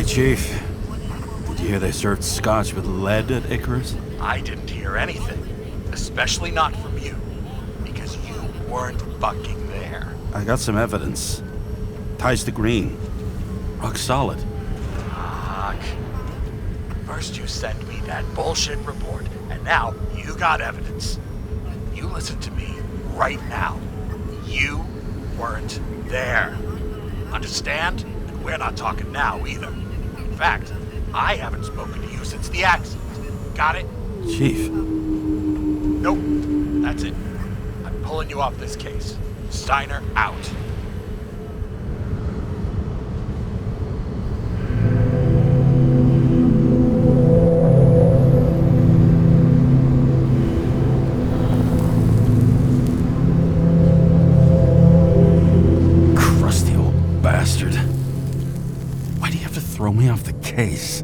Hey, Chief. Did you hear they served scotch with lead at Icarus? I didn't hear anything. Especially not from you. Because you weren't fucking there. I got some evidence. Ties to Green. Rock solid. Fuck. First you send me that bullshit report, and now you got evidence. You listen to me right now. You weren't there. Understand? And we're not talking now either. In fact, I haven't spoken to you since the accident. Got it? Chief. Nope. That's it. I'm pulling you off this case. Steiner out. Crusty old bastard. Why do you have to throw me off the case?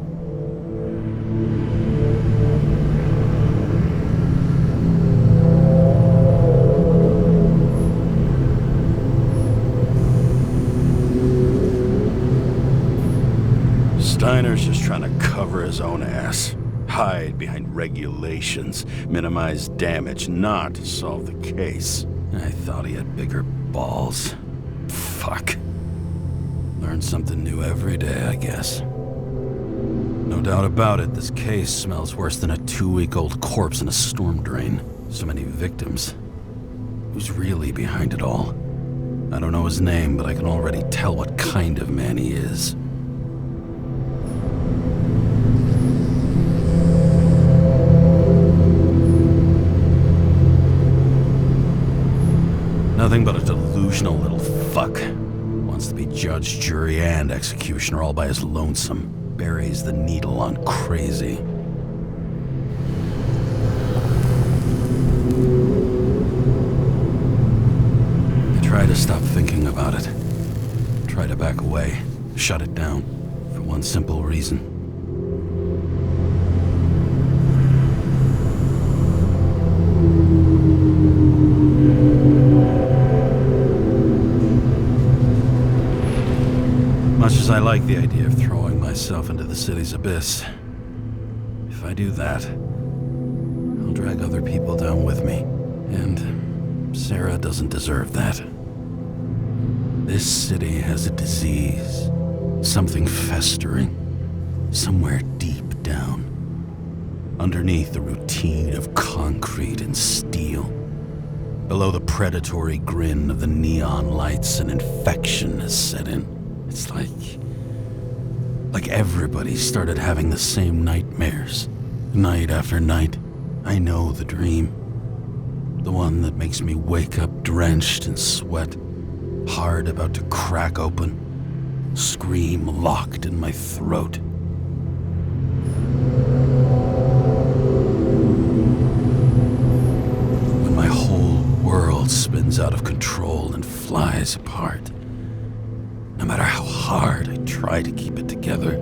Steiner's just trying to cover his own ass. Hide behind regulations, minimize damage, not solve the case. I thought he had bigger balls. Fuck. Learn something new every day, I guess. No doubt about it, this case smells worse than a 2-week-old corpse in a storm drain. So many victims. Who's really behind it all? I don't know his name, but I can already tell what kind of man he is. Nothing but a delusional little fuck. Wants to be judge, jury, and executioner all by his lonesome. Buries the needle on crazy. I try to stop thinking about it. Try to back away. Shut it down. For one simple reason. Much as I like the idea of throwing myself into the city's abyss, if I do that, I'll drag other people down with me. And Sarah doesn't deserve that. This city has a disease, something festering, somewhere deep down, underneath the routine of concrete and steel. Below the predatory grin of the neon lights, an infection has set in. It's like everybody started having the same nightmares. Night after night. I know the dream. The one that makes me wake up drenched in sweat, heart about to crack open, scream locked in my throat. When my whole world spins out of control and flies apart. No matter how hard I try to keep it together.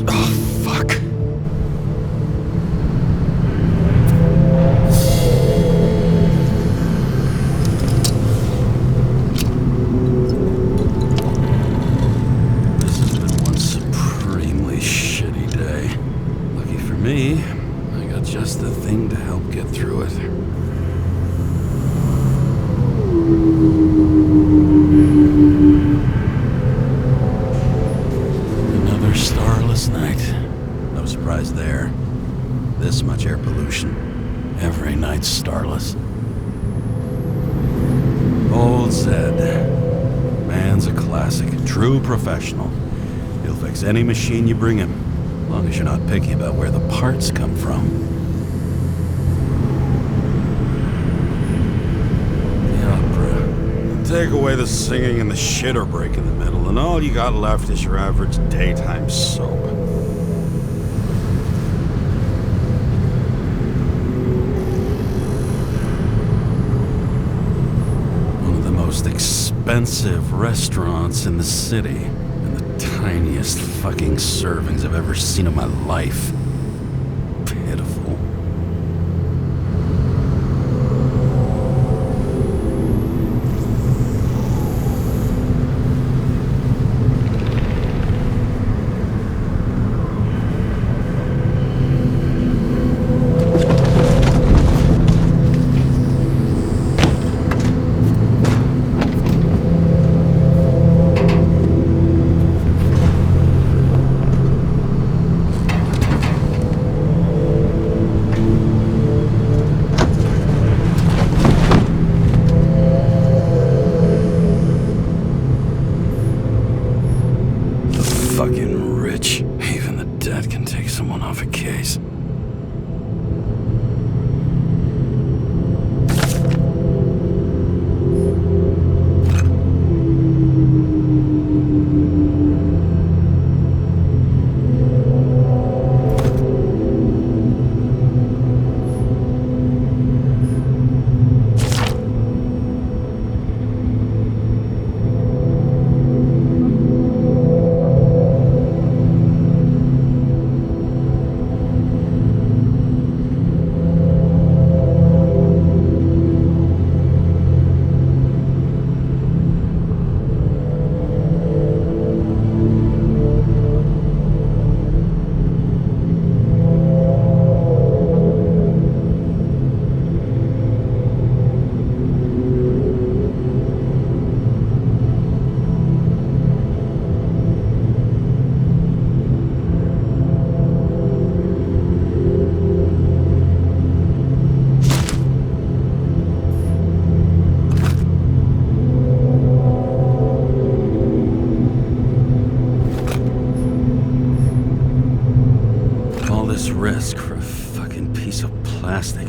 Oh, fuck. Me, I got just the thing to help get through it. Another starless night. No surprise there. This much air pollution. Every night's starless. Old Zed. Man's a classic. True professional. He'll fix any machine you bring him. As long as you're not picky about where the parts come from. The opera. Take away the singing and the shitter break in the middle, and all you got left is your average daytime soap. One of the most expensive restaurants in the city, and the tiniest fucking servings I've ever seen in my life. Pitiful. Fucking rich. Even the dead can take someone off a case. Risk for a fucking piece of plastic.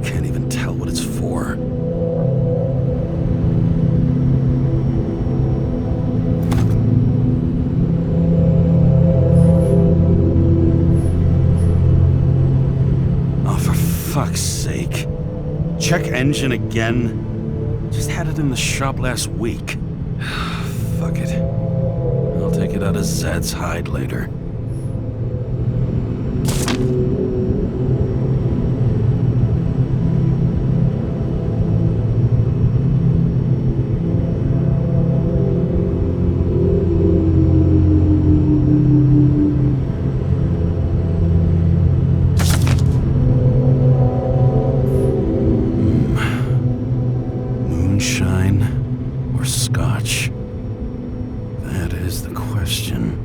Can't even tell what it's for. Oh, for fuck's sake. Check engine again? Just had it in the shop last week. Fuck it. I'll take it out of Zed's hide later. Moonshine or scotch? That is the question.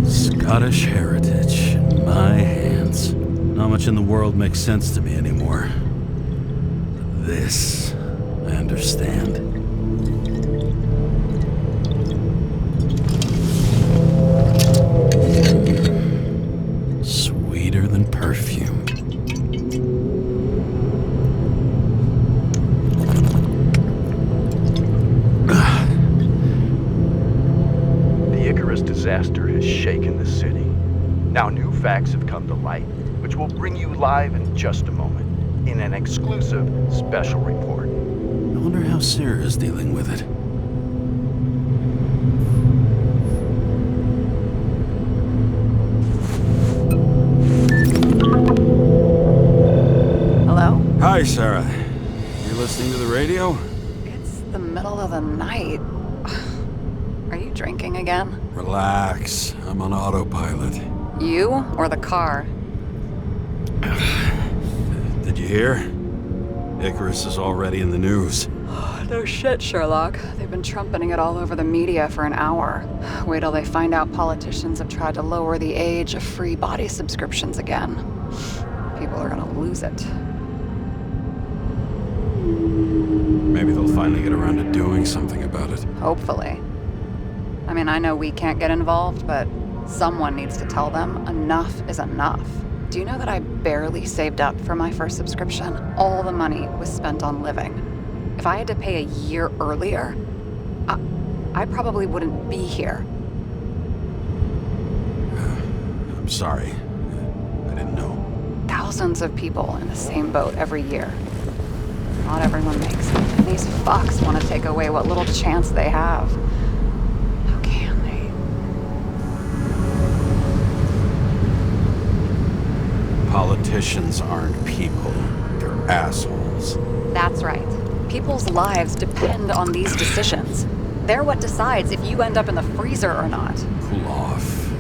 Scottish heritage in my hands. Not much in the world makes sense to me anymore. But this, I understand. Sweeter than perfume. The Icarus disaster has shaken the city. Now new facts have come to light, which will bring you live in just a moment, in an exclusive special report. I wonder how Sarah is dealing with it. Hello? Hi, Sarah. You listening to the radio? It's the middle of the night. Are you drinking again? Relax. I'm on autopilot. You or the car? Did you hear? Icarus is already in the news. No shit, Sherlock. They've been trumpeting it all over the media for an hour. Wait till they find out politicians have tried to lower the age of free body subscriptions again. People are gonna lose it. Maybe they'll finally get around to doing something about it. Hopefully. I mean, I know we can't get involved, but someone needs to tell them enough is enough. Do you know that I barely saved up for my first subscription? All the money was spent on living. If I had to pay a year earlier, I probably wouldn't be here. I'm sorry. I didn't know. Thousands of people in the same boat every year. not everyone makes it. And these fucks want to take away what little chance they have. How can they? Politicians aren't people. They're assholes. That's right. People's lives depend on these decisions. They're what decides if you end up in the freezer or not. Cool off.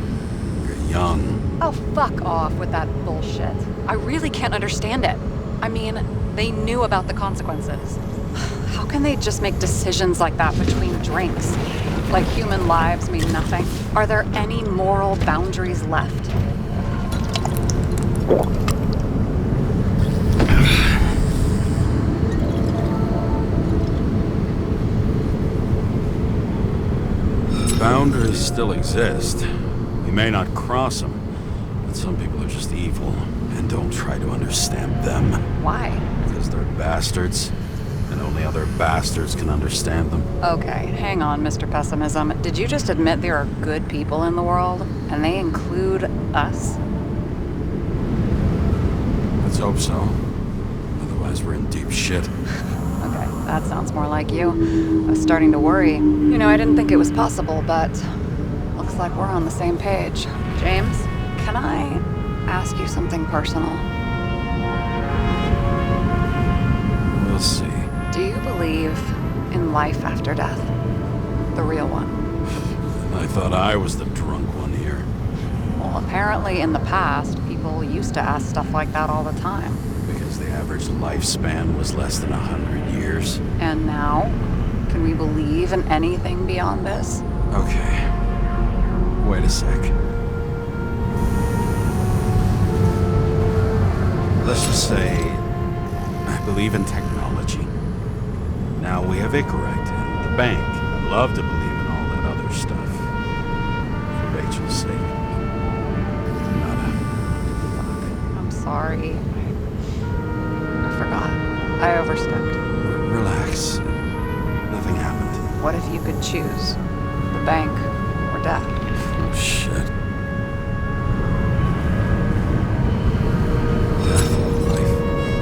You're young. Oh, fuck off with that bullshit. I really can't understand it. I mean, they knew about the consequences. How can they just make decisions like that between drinks? Like human lives mean nothing? Are there any moral boundaries left? Boundaries still exist. We may not cross them, but some people are just evil, and don't try to understand them. Why? Because they're bastards, and only other bastards can understand them. Okay, hang on, Mr. Pessimism. Did you just admit there are good people in the world, and they include us? Let's hope so. Otherwise, we're in deep shit. Okay, that sounds more like you. I was starting to worry. You know, I didn't think it was possible, but looks like we're on the same page. James, can I ask you something personal? We'll see. Do you believe in life after death? The real one? I thought I was the drunk one here. Well, apparently in the past, people used to ask stuff like that all the time. Because the average lifespan was less than 100 years. And now? Can we believe in anything beyond this? Okay. Wait a sec. Let's just say I believe in technology. Now we have Icarite and the bank. I'd love to believe in all that other stuff. For Rachel's sake. Nada. I'm sorry. I forgot. I overstepped. Relax. Nothing happened. What if you could choose? The bank or death? Oh, shit. Death or life,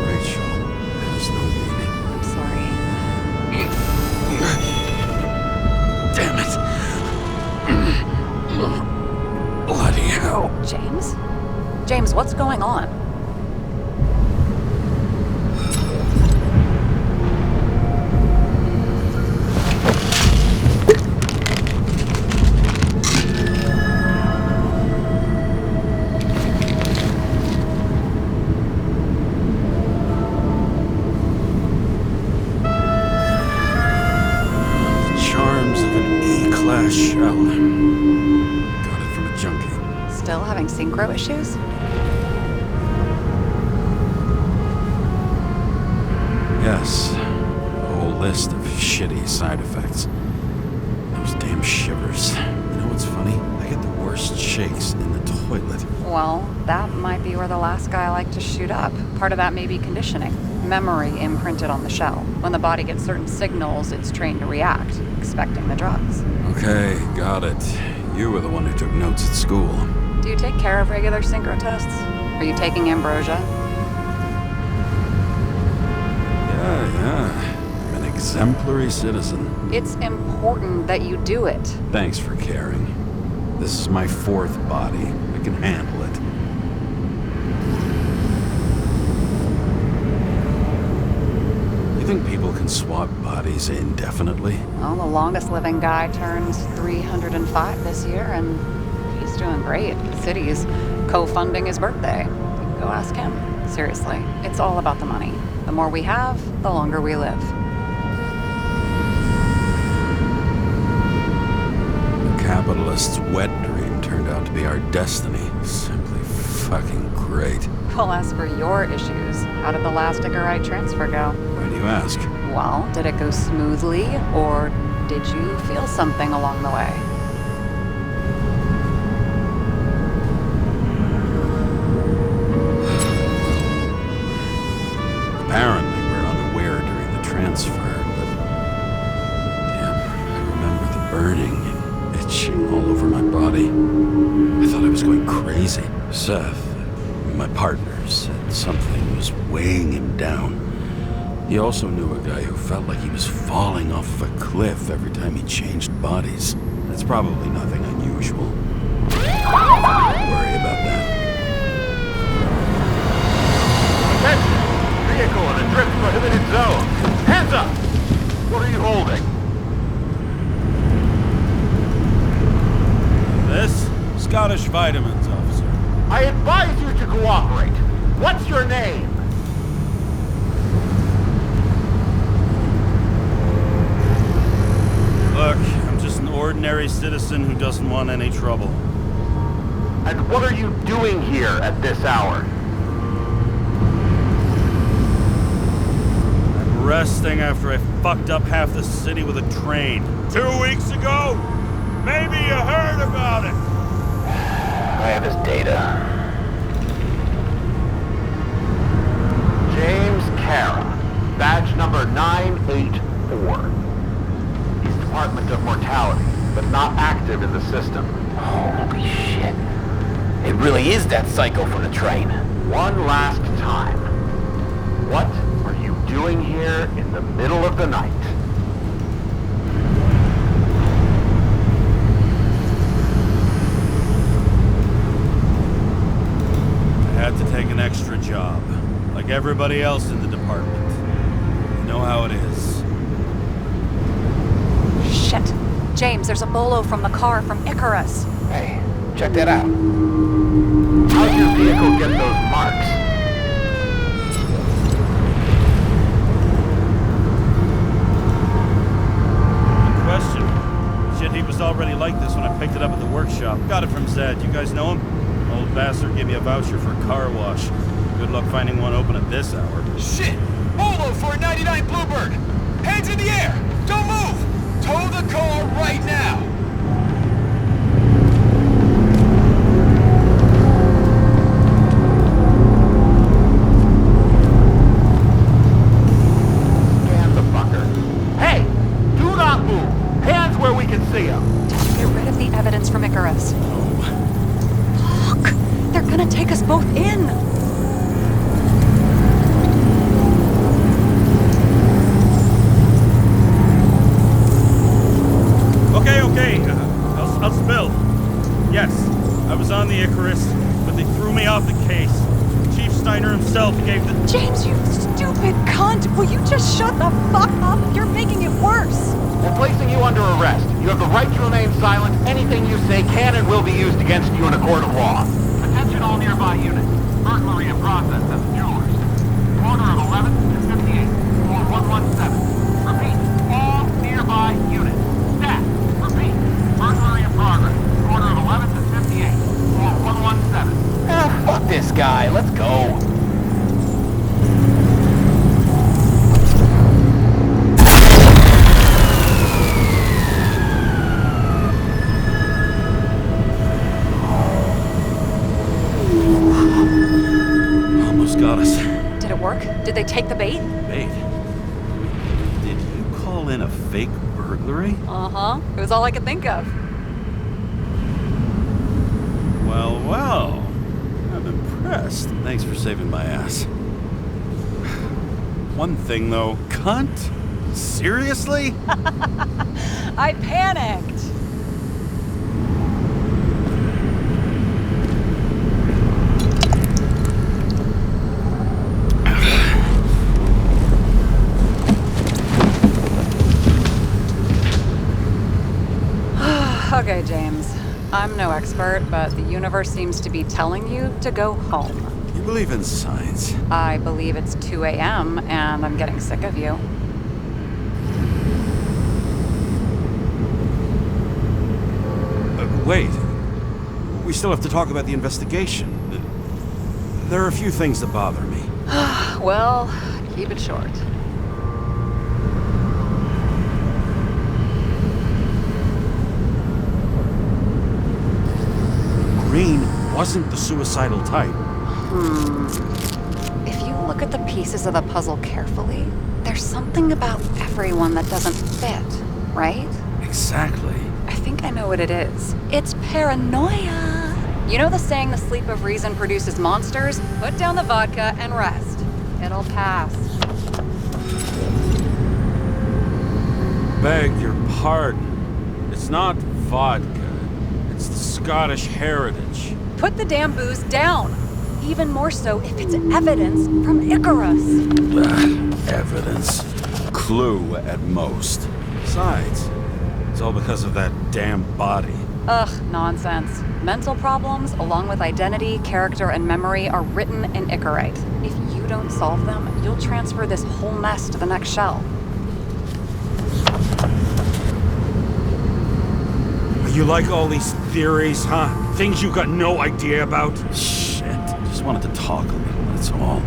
Rachel, has no meaning. I'm sorry. Damn it. Bloody hell. James? James, what's going on? Shell. Got it from a junkie. Still having synchro issues? Yes. A whole list of shitty side effects. Those damn shivers. You know what's funny? I get the worst shakes in the toilet. Well, that might be where the last guy liked to shoot up. Part of that may be conditioning. Memory imprinted on the shell. When the body gets certain signals, it's trained to react, expecting the drugs. Okay, got it. You were the one who took notes at school. Do you take care of regular synchro tests? Are you taking ambrosia? Yeah. I'm an exemplary citizen. It's important that you do it. Thanks for caring. This is my fourth body. I can handle it. You think people can swap bodies indefinitely? Well, the longest living guy turns 305 this year, and he's doing great. The city's co-funding his birthday. You can go ask him. Seriously, it's all about the money. The more we have, the longer we live. The capitalist's wet dream turned out to be our destiny. Simply fucking great. Well, as for your issues, how did the last Icarite transfer go? Why do you ask? Well, did it go smoothly, or did you feel something along the way? Apparently, we're unaware during the transfer, but... Damn, I remember the burning and itching all over my body. I thought I was going crazy. Seth, my partner, said something was weighing him down. He also knew a guy who felt like he was falling off of a cliff every time he changed bodies. That's probably nothing unusual. Don't worry about that. Attention! Vehicle in a drift prohibited zone. Hands up! What are you holding? This? Scottish Vitamins, officer. I advise you to cooperate. What's your name? Look, I'm just an ordinary citizen who doesn't want any trouble. And what are you doing here at this hour? I'm resting after I fucked up half the city with a train. 2 weeks ago? Maybe you heard about it. I have his data. James Kara, badge number 984. He's Department of Mortality, but not active in the system. Holy shit. It really is that psycho from the train. One last time. What are you doing here in the middle of the night? I had to take an extra job, like everybody else in the department. You know how it is. Shit. James, there's a bolo from the car from Icarus. Hey, check that out. How'd your vehicle get those marks? Good question. Shit, he was already like this when I picked it up at the workshop. Got it from Zed. You guys know him? Old bastard gave me a voucher for a car wash. Good luck finding one open at this hour. Shit! Bolo for a 99 Bluebird! Hands in the air! Don't move! Tow the car right now! Scan the fucker. Hey! Do not move! Hands where we can see them! Get rid of the evidence from Icarus. Look! They're gonna take us both in! Okay. I'll spill. Yes, I was on the Icarus, but they threw me off the case. Chief Steiner himself gave the... James, you stupid cunt! Will you just shut the fuck up? You're making it worse! We're placing you under arrest. You have the right to remain silent. Anything you say can and will be used against you in a court of law. Attention all nearby units. Burglary in process at the jewelers. Corner of 11th and 58. Floor 117. Repeat. All nearby units. Staff. Repeat. Burglary in progress. Corner of 11th and 58. Floor 117. Fuck this guy. Let's go. Almost got us. Did it work? Did they take the bait? Wait. Did you call in a fake burglary? Uh-huh. It was all I could think of. Well. I'm impressed. Thanks for saving my ass. One thing, though. Cunt? Seriously? I panicked! Okay, James. I'm no expert, but the universe seems to be telling you to go home. You believe in science? I believe it's 2 a.m. and I'm getting sick of you. Wait. We still have to talk about the investigation. There are a few things that bother me. Well, keep it short. Green wasn't the suicidal type. If you look at the pieces of the puzzle carefully, there's something about everyone that doesn't fit, right? Exactly. I think I know what it is. It's paranoia. You know the saying, the sleep of reason produces monsters? Put down the vodka and rest. It'll pass. beg your pardon. It's not vodka. It's the Scottish heritage. Put the damn booze down! Even more so if it's evidence from Icarus. Evidence. Clue at most. Besides, it's all because of that damn body. Ugh, nonsense. Mental problems, along with identity, character, and memory, are written in Icarite. If you don't solve them, you'll transfer this whole mess to the next shell. You like all these theories, huh? Things you got no idea about? Shit. Just wanted to talk a little, that's all.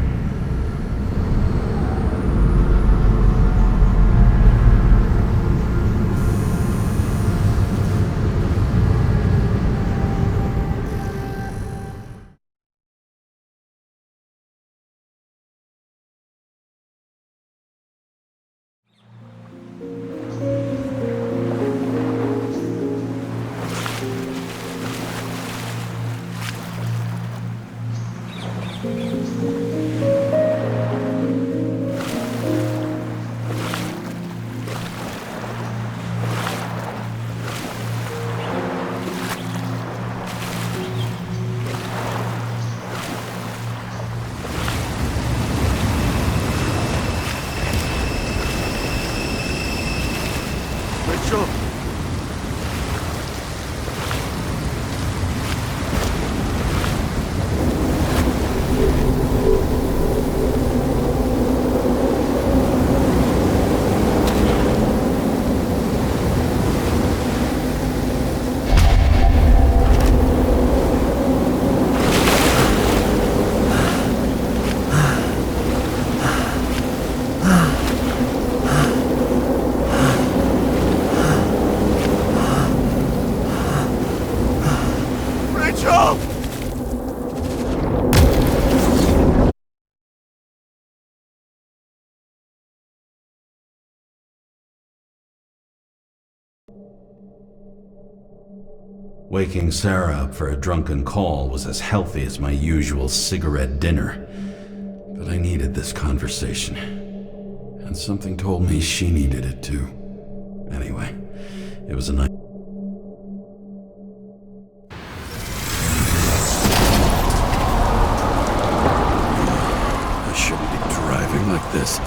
Rachel? Rachel! Waking Sarah up for a drunken call was as healthy as my usual cigarette dinner. But I needed this conversation. And something told me she needed it too. Anyway, it was a nice... I shouldn't be driving like this.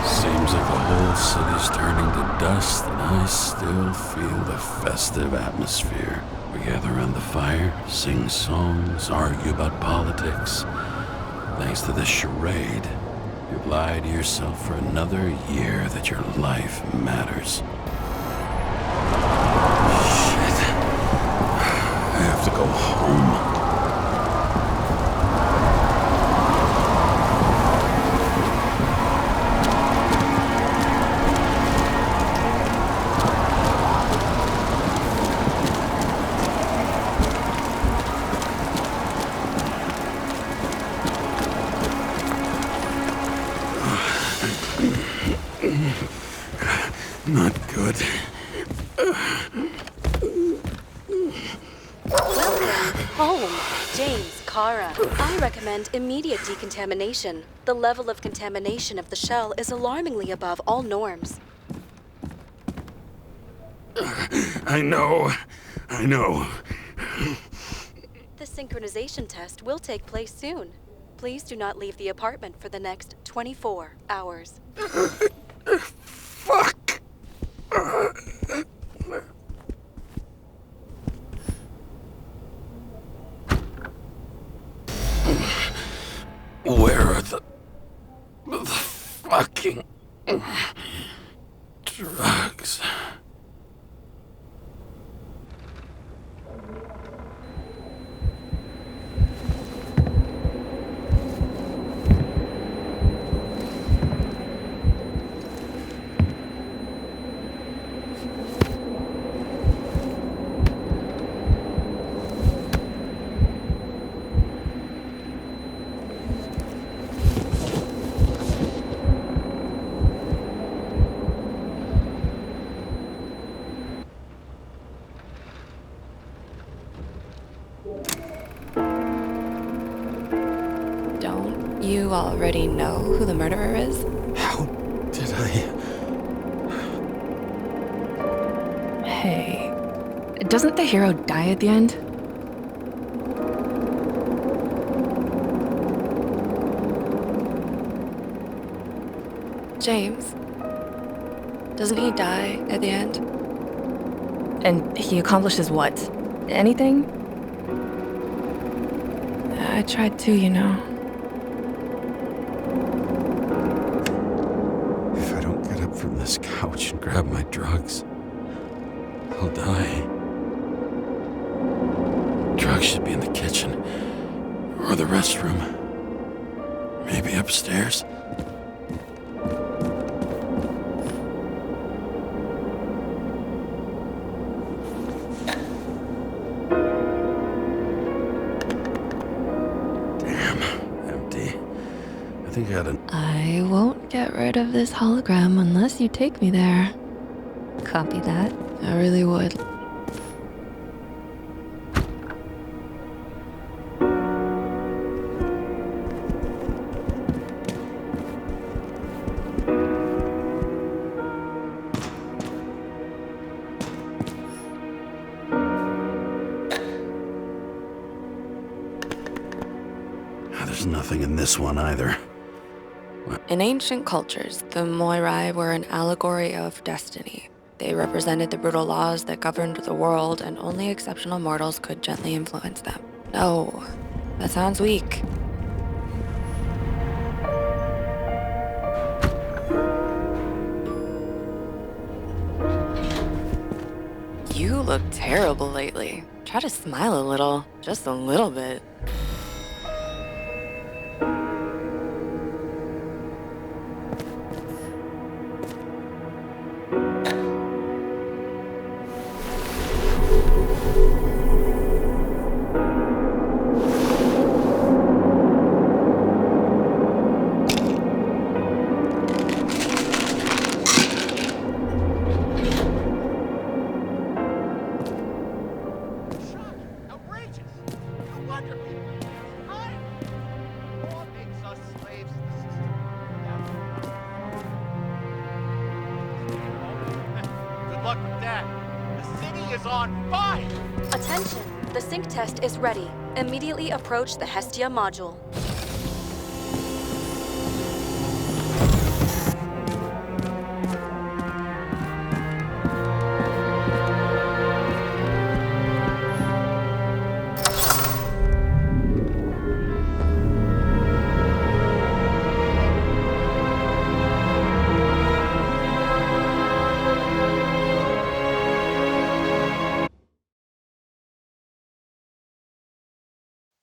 Seems like the whole city's turning to dust, and I still feel the festive atmosphere. We gather around the fire, sing songs, argue about politics. Thanks to this charade, you've lied to yourself for another year that your life matters. Shit. I have to go home. Not good. Welcome home, James, Kara. I recommend immediate decontamination. The level of contamination of the shell is alarmingly above all norms. I know. The synchronization test will take place soon. Please do not leave the apartment for the next 24 hours. Fuck! Where are the fucking drugs? Don't you already know who the murderer is? How did I... Hey, doesn't the hero die at the end? James, doesn't he die at the end? And he accomplishes what? Anything? I tried to, you know. If I don't get up from this couch and grab my drugs, I'll die. Drugs should be in the kitchen. Or the restroom. Maybe upstairs. I won't get rid of this hologram unless you take me there. Copy that. I really would. There's nothing in this one either. In ancient cultures, the Moirai were an allegory of destiny. They represented the brutal laws that governed the world, and only exceptional mortals could gently influence them. No, that sounds weak. You look terrible lately. Try to smile a little, just a little bit. Attention! The sync test is ready. Immediately approach the Hestia module.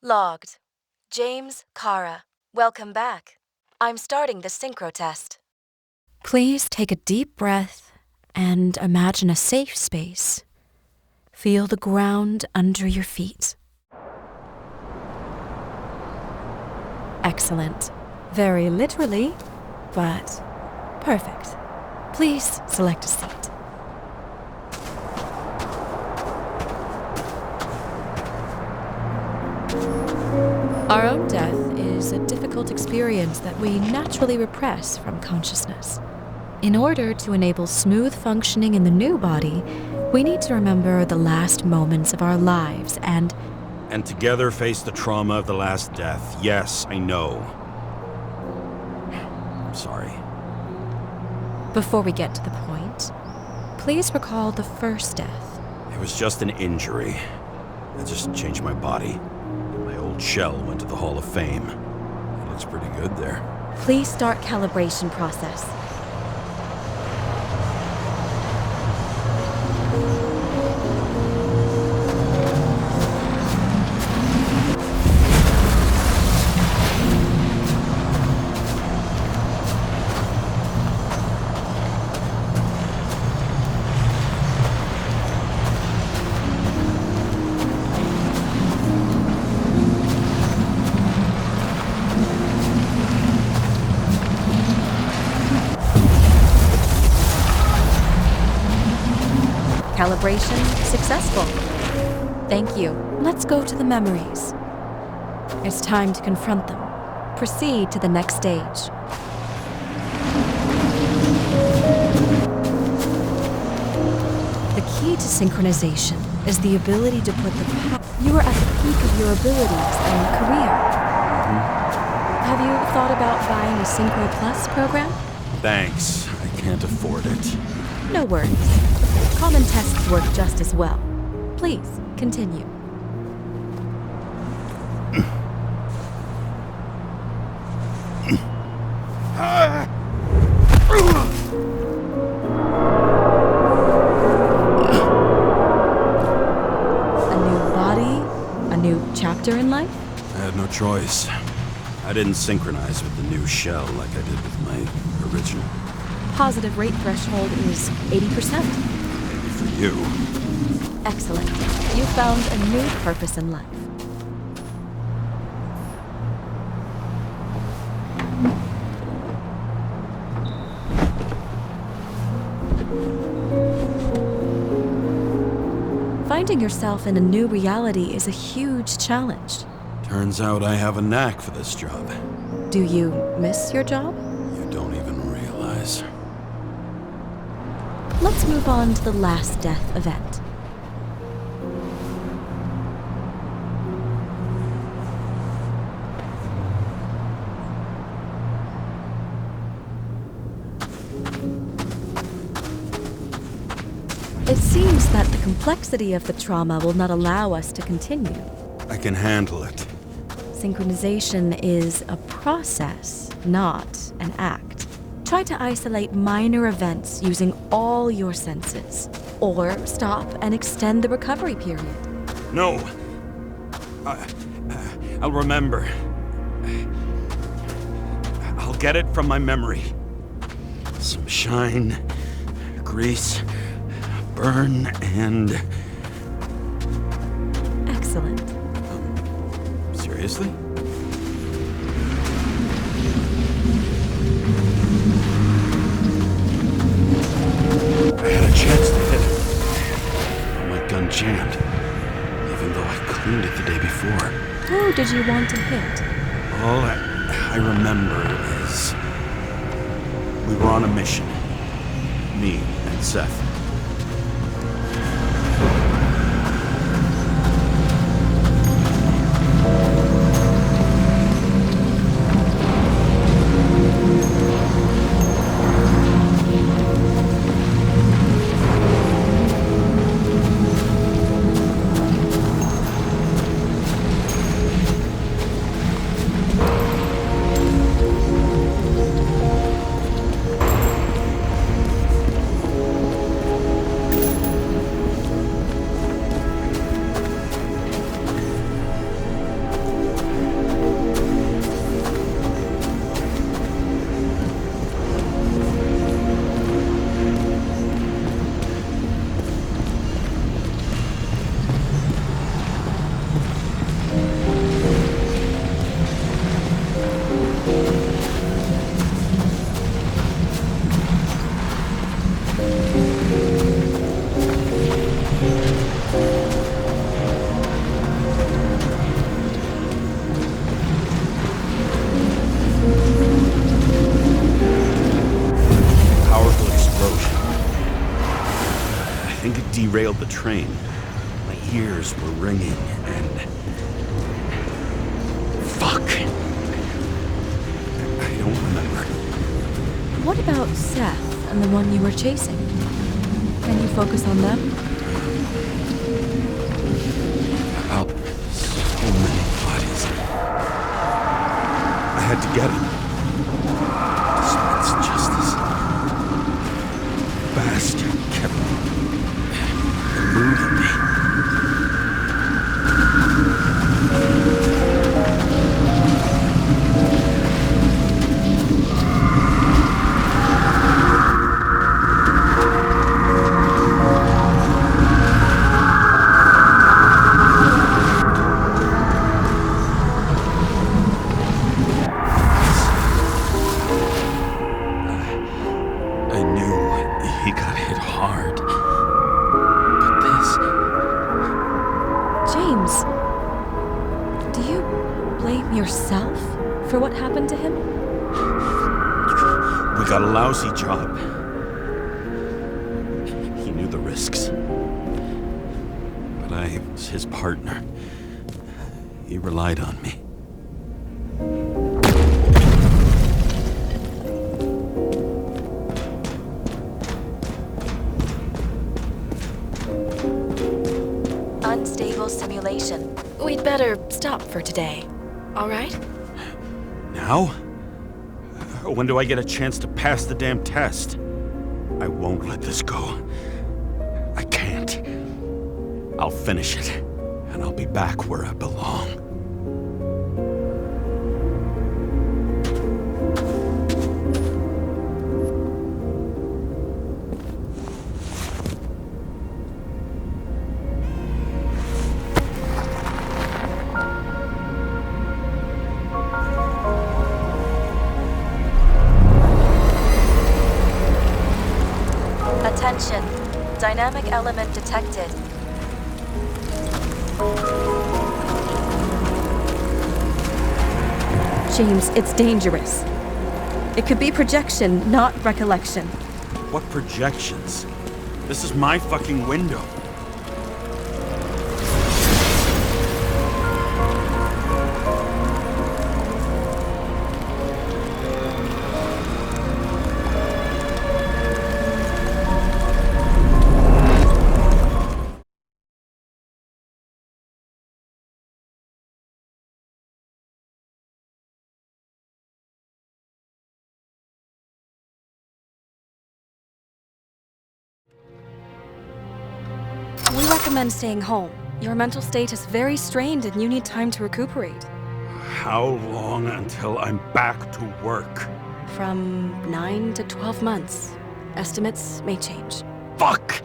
Logged. James, Kara, welcome back. I'm starting the synchro test. Please take a deep breath and imagine a safe space. Feel the ground under your feet. Excellent. Very literally, but perfect. Please select a seat. Our own death is a difficult experience that we naturally repress from consciousness. In order to enable smooth functioning in the new body, we need to remember the last moments of our lives and together face the trauma of the last death. Yes, I know. I'm sorry. Before we get to the point, please recall the first death. It was just an injury. I just changed my body. My old shell went to the Hall of Fame. It looks pretty good there. Please start calibration process. Calibration successful. Thank you. Let's go to the memories. It's time to confront them. proceed to the next stage. The key to synchronization is the ability to put you are at the peak of your abilities and career. Have you thought about buying a Synchro Plus program? Thanks. I can't afford it. No worries. Common tests work just as well. Please, continue. Chapter in life? I had no choice. I didn't synchronize with the new shell like I did with my original. Positive rate threshold is 80%. Maybe for you. Excellent. You found a new purpose in life. Finding yourself in a new reality is a huge challenge. Turns out I have a knack for this job. Do you miss your job? You don't even realize. Let's move on to the last death event. It seems that the complexity of the trauma will not allow us to continue. I can handle it. Synchronization is a process, not an act. Try to isolate minor events using all your senses, or stop and extend the recovery period. No. I'll remember. I'll get it from my memory. Some shine, grease, burn, and... Excellent. Seriously? I had a chance to hit it. My gun jammed, even though I cleaned it the day before. Who did you want to hit? All I remember is we were on a mission. Me and Seth. Derailed the train. My ears were ringing and... Fuck! I don't remember. What about Seth and the one you were chasing? Can you focus on them? About so many bodies. I had to get him. Despite justice. Bastard kept eluding me. what happened to him? We got a lousy job. He knew the risks. But I was his partner. He relied on me. Unstable simulation. We'd better stop for today. All right? Now? When do I get a chance to pass the damn test? I won't let this go. I can't. I'll finish it, and I'll be back where I belong. Attention. Dynamic element detected. James, it's dangerous. It could be projection, not recollection. What projections? This is my fucking window. We recommend staying home. Your mental state is very strained and you need time to recuperate. How long until I'm back to work? From 9 to 12 months. Estimates may change. Fuck!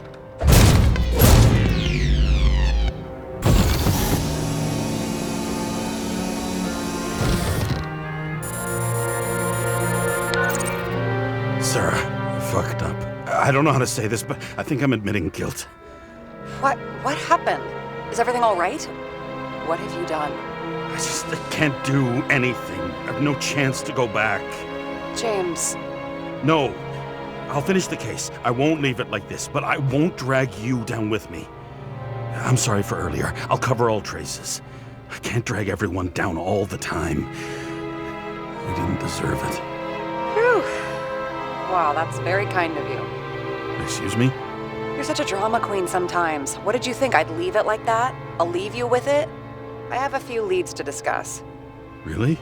Sarah, I fucked up. I don't know how to say this, but I think I'm admitting guilt. What happened? Is everything all right? What have you done? I can't do anything. I have no chance to go back. James. No. I'll finish the case. I won't leave it like this, but I won't drag you down with me. I'm sorry for earlier. I'll cover all traces. I can't drag everyone down all the time. I didn't deserve it. Whew. Wow, that's very kind of you. Excuse me? You're such a drama queen sometimes. What did you think, I'd leave it like that? I'll leave you with it? I have a few leads to discuss. Really?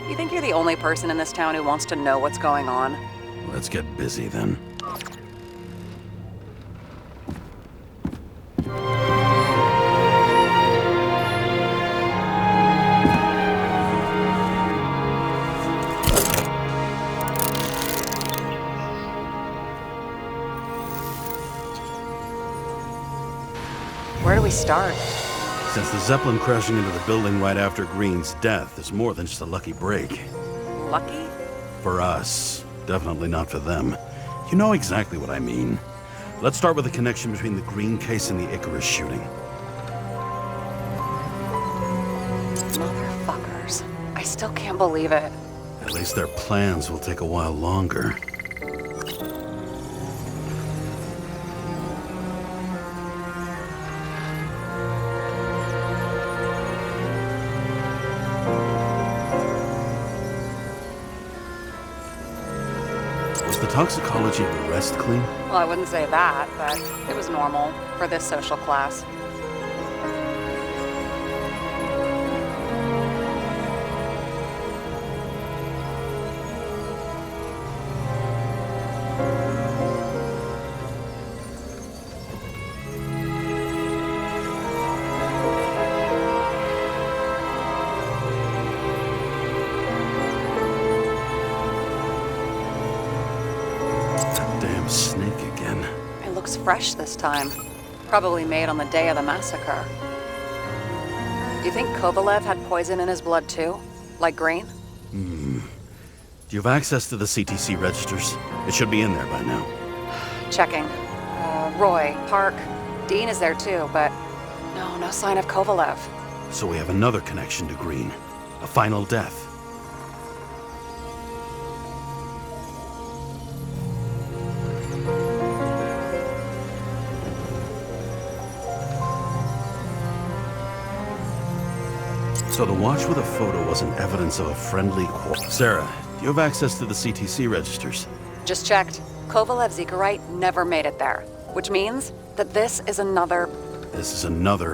You think you're the only person in this town who wants to know what's going on? Let's get busy then. Where do we start? Since the Zeppelin crashing into the building right after Green's death is more than just a lucky break. Lucky? For us. Definitely not for them. You know exactly what I mean. Let's start with the connection between the Green case and the Icarus shooting. Motherfuckers. I still can't believe it. At least their plans will take a while longer. Was the toxicology of the rest clean? Well, I wouldn't say that, but it was normal for this social class. Snake again. It looks fresh this time. Probably made on the day of the massacre. You think Kovalev had poison in his blood too? Like Green? Do you have access to the CTC registers? It should be in there by now. Checking. Roy, Park, Dean is there too, but no sign of Kovalev. So we have another connection to Green. A final death. So the watch with a photo wasn't evidence of a friendly quarrel. Sarah, do you have access to the CTC registers? Just checked. Kovalev's Icarite never made it there, which means that this is another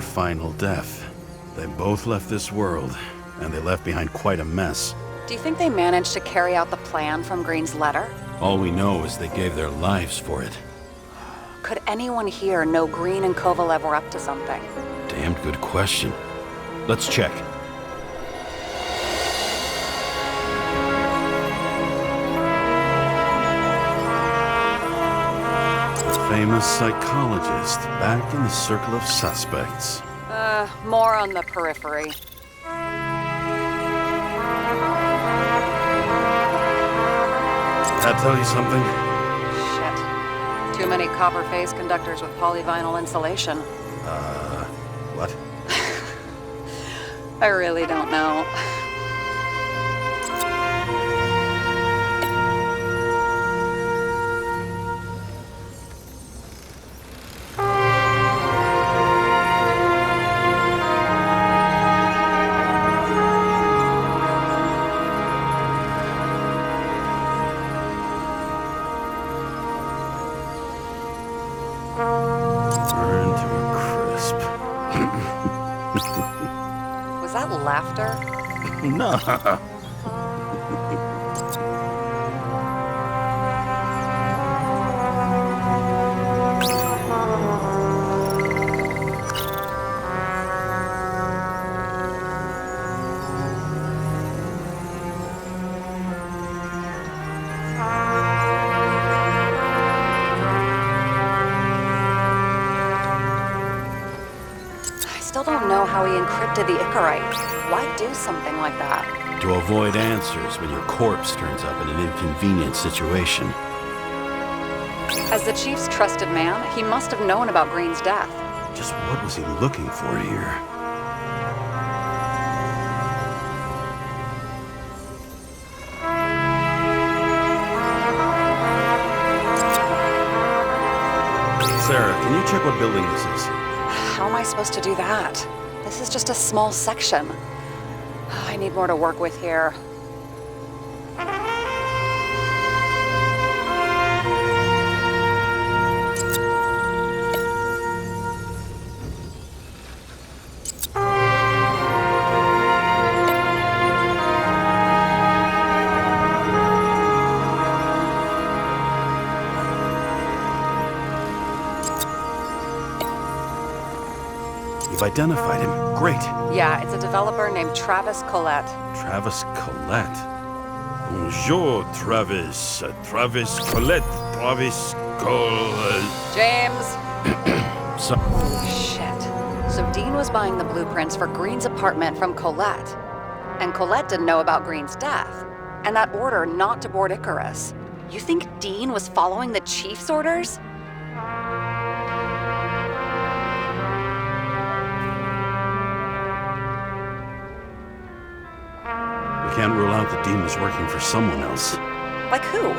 final death. They both left this world, and they left behind quite a mess. Do you think they managed to carry out the plan from Green's letter? All we know is they gave their lives for it. Could anyone here know Green and Kovalev were up to something? Damned good question. Let's check. Famous psychologist, back in the circle of suspects. More on the periphery. That tell you something? Shit. Too many copper phase conductors with polyvinyl insulation. What? I really don't know. Burned to a crisp. Was that laughter? No. I still don't know how he encrypted the Icarite. Why do something like that? To avoid answers when your corpse turns up in an inconvenient situation. As the Chief's trusted man, he must have known about Green's death. Just what was he looking for here? Sarah, can you check what building this is? How am I supposed to do that? This is just a small section. I need more to work with here. You've identified him. Great. Yeah, it's a developer named Travis Collette. Travis Collette. Bonjour, Travis. Travis Collette. Travis Collette. James! So, Shit. So Dean was buying the blueprints for Green's apartment from Collette. And Collette didn't know about Green's death. And that order not to board Icarus. You think Dean was following the Chief's orders? We can't rule out that Dean was working for someone else. Like who?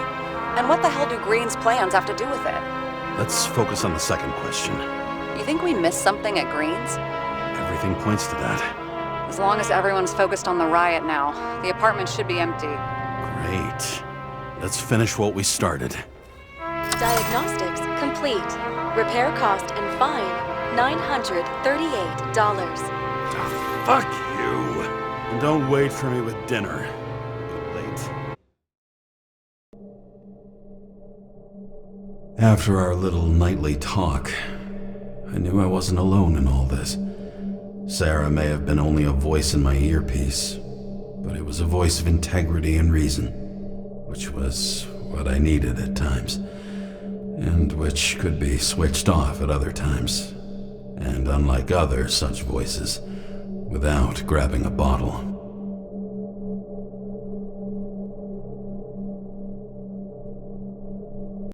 And what the hell do Green's plans have to do with it? Let's focus on the second question. You think we missed something at Green's? Everything points to that. As long as everyone's focused on the riot now, the apartment should be empty. Great. Let's finish what we started. Diagnostics complete. Repair cost and fine $938. Fuck you! And don't wait for me with dinner. Too late. After our little nightly talk, I knew I wasn't alone in all this. Sarah may have been only a voice in my earpiece, but it was a voice of integrity and reason, which was what I needed at times, and which could be switched off at other times, and unlike other such voices, without grabbing a bottle.